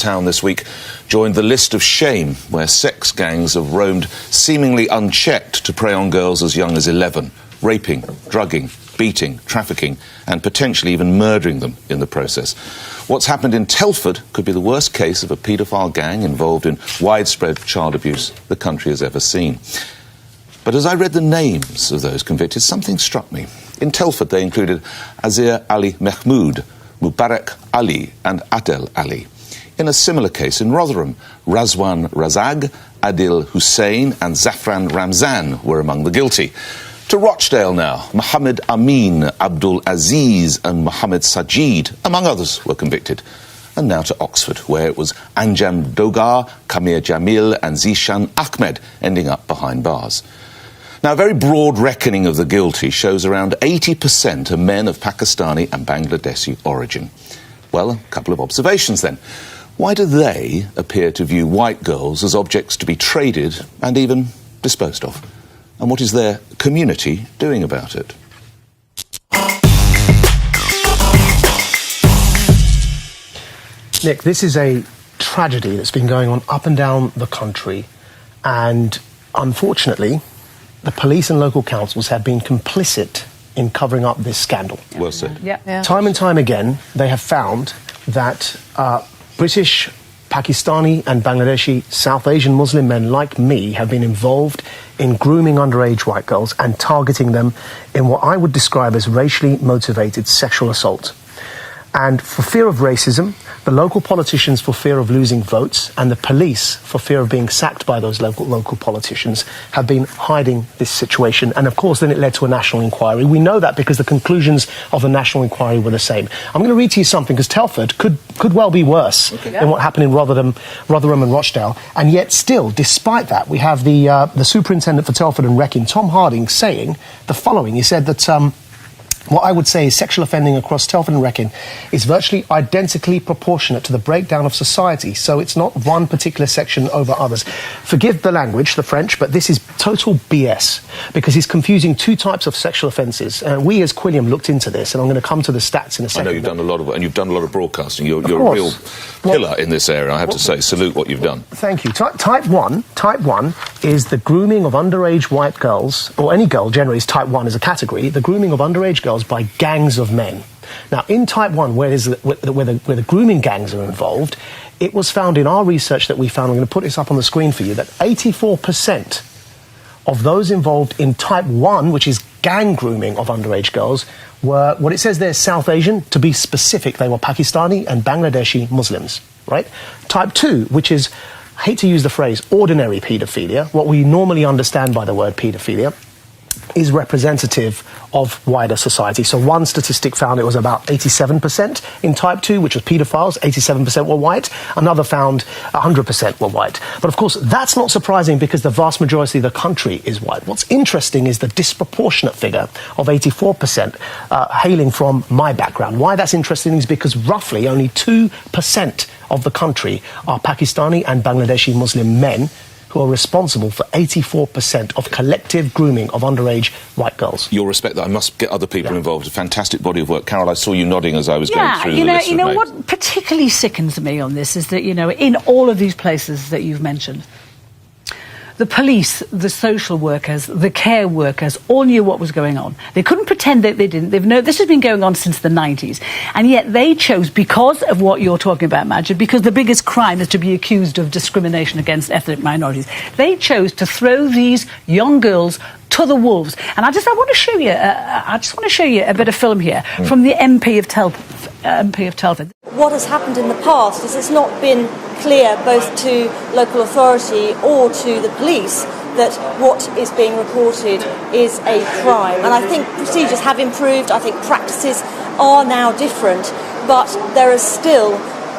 town this week joined the list of shame where sex gangs have roamed seemingly unchecked to prey on girls as young as 11, raping, drugging, beating, trafficking and potentially even murdering them in the process. What's happened in Telford could be the worst case of a paedophile gang involved in widespread child abuse the country has ever seen. But as I read the names of those convicted, something struck me. In Telford they included Azir Ali Mahmoud, Mubarak Ali and Adel Ali. In a similar case in Rotherham, Razwan Razag, Adil Hussein and Zafran Ramzan were among the guilty. To Rochdale now, Mohammed Amin, Abdul Aziz and Mohammed Sajid, among others, were convicted. And now to Oxford, where it was Anjam Dogar, Kamir Jamil and Zishan Ahmed ending up behind bars. Now, a very broad reckoning of the guilty shows around 80% are men of Pakistani and Bangladeshi origin. Well, a couple of observations then. Why do they appear to view white girls as objects to be traded and even disposed of? And what is their community doing about it? Nick, this is a tragedy that's been going on up and down the country, and unfortunately, the police and local councils have been complicit in covering up this scandal. Well said. Yeah. Time and time again, they have found that British, Pakistani and Bangladeshi South Asian Muslim men like me have been involved in grooming underage white girls and targeting them in what I would describe as racially motivated sexual assault. And for fear of racism, the local politicians for fear of losing votes, and the police for fear of being sacked by those local politicians, have been hiding this situation. And of course, then it led to a national inquiry. We know that because the conclusions of the national inquiry were the same. I'm going to read to you something, because Telford could well be worse than what happened in Rotherham and Rochdale. And yet still, despite that, we have the superintendent for Telford and Wrecking, Tom Harding, saying the following. He said that what I would say is sexual offending across Telford and Wrecking is virtually identically proportionate to the breakdown of society. So it's not one particular section over others. Forgive the language, the French, but this is total BS, because he's confusing two types of sexual offences. We as Quilliam looked into this, and I'm going to come to the stats in a second. I know you've done a lot of it, and you've done a lot of broadcasting. You're a real pillar in this area, I have to say. Salute what you've done. Thank you. Type 1 is the grooming of underage white girls, or any girl generally is Type 1 as a category, the grooming of underage girls by gangs of men. Now, in Type 1, where the grooming gangs are involved, it was found in our research that we found, I'm going to put this up on the screen for you, that 84% of those involved in Type 1, which is gang grooming of underage girls, were, what it says there, South Asian. To be specific, they were Pakistani and Bangladeshi Muslims, right? Type 2, which is, I hate to use the phrase, ordinary paedophilia, what we normally understand by the word paedophilia, is representative of wider society. So one statistic found it was about 87% in Type 2, which was paedophiles, 87% were white. Another found 100% were white. But of course, that's not surprising because the vast majority of the country is white. What's interesting is the disproportionate figure of 84% hailing from my background. Why that's interesting is because roughly only 2% of the country are Pakistani and Bangladeshi Muslim men who are responsible for 84% of collective grooming of underage white girls. You'll respect that. I must get other people involved. A fantastic body of work. Carol, I saw you nodding as I was going through the list of names. What particularly sickens me on this is that, in all of these places that you've mentioned, the police, the social workers, the care workers all knew what was going on. They couldn't pretend that they didn't. This has been going on since the 90s. And yet they chose, because of what you're talking about, Majid, because the biggest crime is to be accused of discrimination against ethnic minorities, they chose to throw these young girls to the wolves. And I want to show you. I just want to show you a bit of film here from the MP of Telford. What has happened in the past is it's not been clear both to local authority or to the police that what is being reported is a crime. And I think procedures have improved. I think practices are now different, but there are still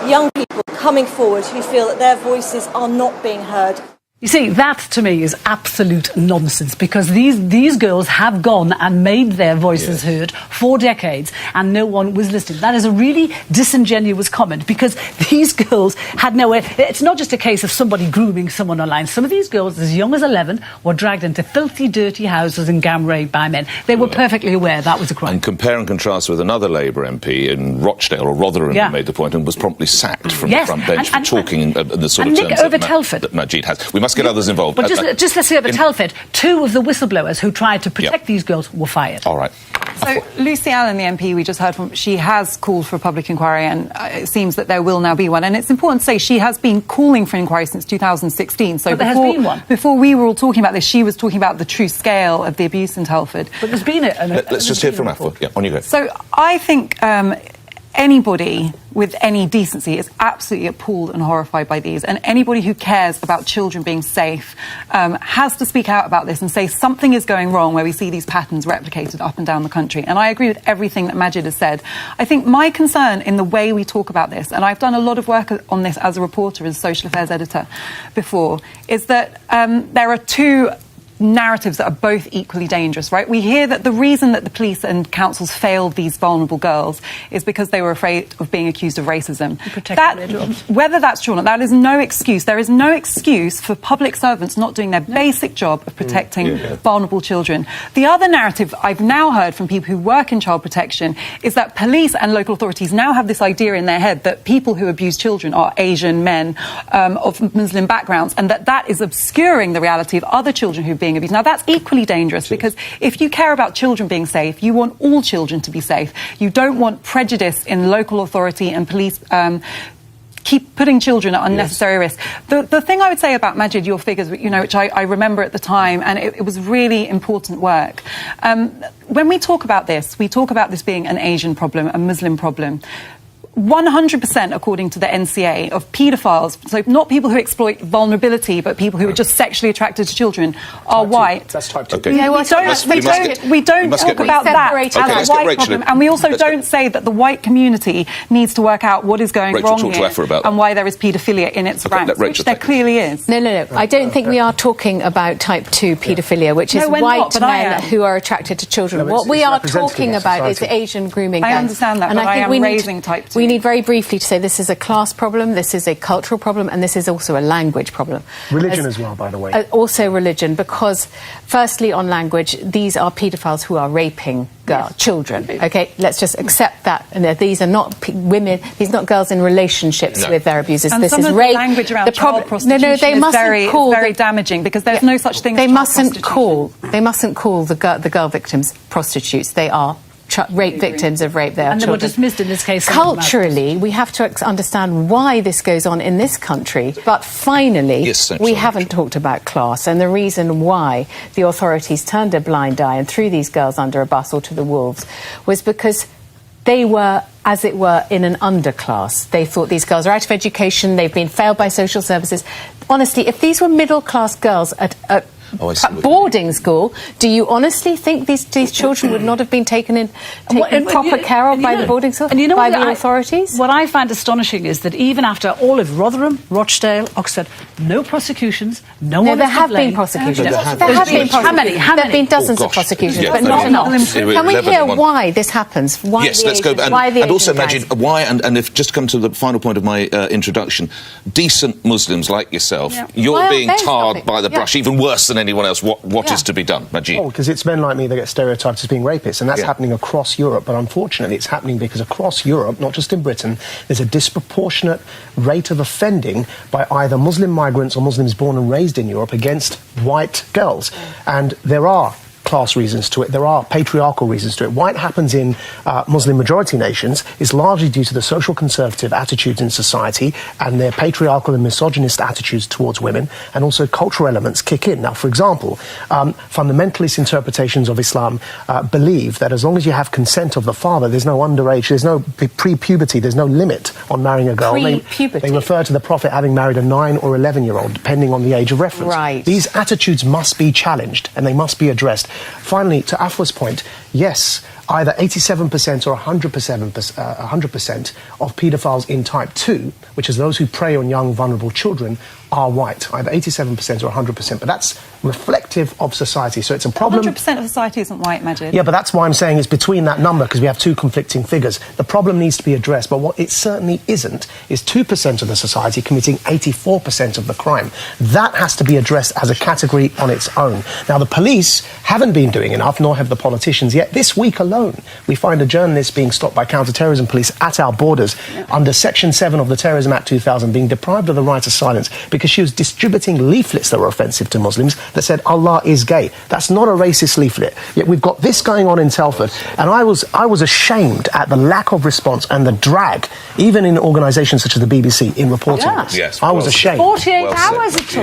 young people coming forward who feel that their voices are not being heard. You see, that to me is absolute nonsense, because these girls have gone and made their voices heard for decades and no one was listening. That is a really disingenuous comment, because these girls had no way. It's not just a case of somebody grooming someone online. Some of these girls, as young as 11, were dragged into filthy, dirty houses and gang raped by men. They were perfectly aware that was a crime. And compare and contrast with another Labour MP in Rochdale or Rotherham who made the point and was promptly sacked from the front bench for talking in the sort of terms that Majid has. We must get others involved. But just let's say over Telford, 2 of the whistleblowers who tried to protect these girls were fired. All right. So Lucy Allen, the MP we just heard from, she has called for a public inquiry, and it seems that there will now be one. And it's important to say she has been calling for an inquiry since 2016. So there has been one. Before we were all talking about this, she was talking about the true scale of the abuse in Telford. But there's been let's just hear from Afua. Yeah, on you go. So I think anybody with any decency is absolutely appalled and horrified by these, and anybody who cares about children being safe has to speak out about this and say something is going wrong where we see these patterns replicated up and down the country. And I agree with everything that Majid has said. I think my concern in the way we talk about this, and I've done a lot of work on this as a reporter, as social affairs editor before, is that there are 2 narratives that are both equally dangerous, right? We hear that the reason that the police and councils failed these vulnerable girls is because they were afraid of being accused of racism. Whether that's true or not, that is no excuse. There is no excuse for public servants not doing their basic job of protecting vulnerable children. The other narrative I've now heard from people who work in child protection is that police and local authorities now have this idea in their head that people who abuse children are Asian men of Muslim backgrounds, and that is obscuring the reality of other children who are being abused. Now, that's equally dangerous, because if you care about children being safe, you want all children to be safe. You don't want prejudice in local authority and police keep putting children at unnecessary risk. The thing I would say about Majid, your figures, which I remember at the time, and it was really important work. When we talk about this being an Asian problem, a Muslim problem. 100%, according to the NCA, of paedophiles, so not people who exploit vulnerability, but people who are just sexually attracted to children, are white. That's type 2. Okay. We don't talk about that as a white problem, and we also don't say that the white community needs to work out what is going wrong here and why there is paedophilia in its ranks, which there clearly is. No. I don't think we are talking about type 2 paedophilia, which is white men who are attracted to children. What we are talking about is Asian grooming. I understand that, but I am raising type 2. We need very briefly to say this is a class problem, this is a cultural problem, and this is also a language problem. Religion as well, by the way. Also religion, because firstly on language, these are paedophiles who are raping children. Okay, let's just accept that. And these are not women, these are not girls in relationships with their abusers. And this is rape. The language around child prostitution is very damaging, because there's no such thing as child prostitution. They mustn't call the girl victims prostitutes. They are rape victims of rape. They are and they were dismissed in this case. Culturally, we have to understand why this goes on in this country. But finally, we haven't talked about class, and the reason why the authorities turned a blind eye and threw these girls under a bus or to the wolves was because they were, as it were, in an underclass. They thought these girls are out of education, they've been failed by social services. Honestly, if these were middle-class girls at boarding school, do you honestly think these children would not have been taken proper care of by the boarding school, by the authorities? What I find astonishing is that even after all of Rotherham, Rochdale, Oxford, no prosecutions, no one there have been prosecutions. There have been prosecutions. How many? There have been dozens of prosecutions, but not enough. Can we hear why this happens? Why yes, let's go. And also, Majid, why, and if just come to the final point of my introduction, decent Muslims like yourself, you're being tarred by the brush, even worse than anyone else. What is to be done, Majid? Oh, because it's men like me that get stereotyped as being rapists, and that's happening across Europe. But unfortunately, it's happening because across Europe, not just in Britain, there's a disproportionate rate of offending by either Muslim migrants or Muslims born and raised in Europe against white girls. And there are class reasons to it. There are patriarchal reasons to it. Why it happens in Muslim majority nations is largely due to the social conservative attitudes in society and their patriarchal and misogynist attitudes towards women, and also cultural elements kick in. Now, for example, fundamentalist interpretations of Islam believe that as long as you have consent of the father, there's no underage, there's no pre-puberty, there's no limit on marrying a girl. They refer to the Prophet having married a 9 or 11-year-old, depending on the age of reference. Right. These attitudes must be challenged and they must be addressed. Finally, to Afwa's point, yes, either 87% or 100% of paedophiles in type 2, which is those who prey on young, vulnerable children, are white, either 87% or 100%. But that's reflective of society. So it's a problem. 100% of society isn't white, Majid. Yeah, but that's why I'm saying it's between that number, because we have two conflicting figures. The problem needs to be addressed, but what it certainly isn't is 2% of the society committing 84% of the crime. That has to be addressed as a category on its own. Now, the police haven't been doing enough, nor have the politicians yet. This week alone, we find a journalist being stopped by counter-terrorism police at our borders under Section 7 of the Terrorism Act 2000, being deprived of the right of silence because she was distributing leaflets that were offensive to Muslims that said Allah is gay. That's not a racist leaflet. Yet we've got this going on in Telford, and I was ashamed at the lack of response and the drag, even in organisations such as the BBC, in reporting this. Yes, I was ashamed. 48 hours it took.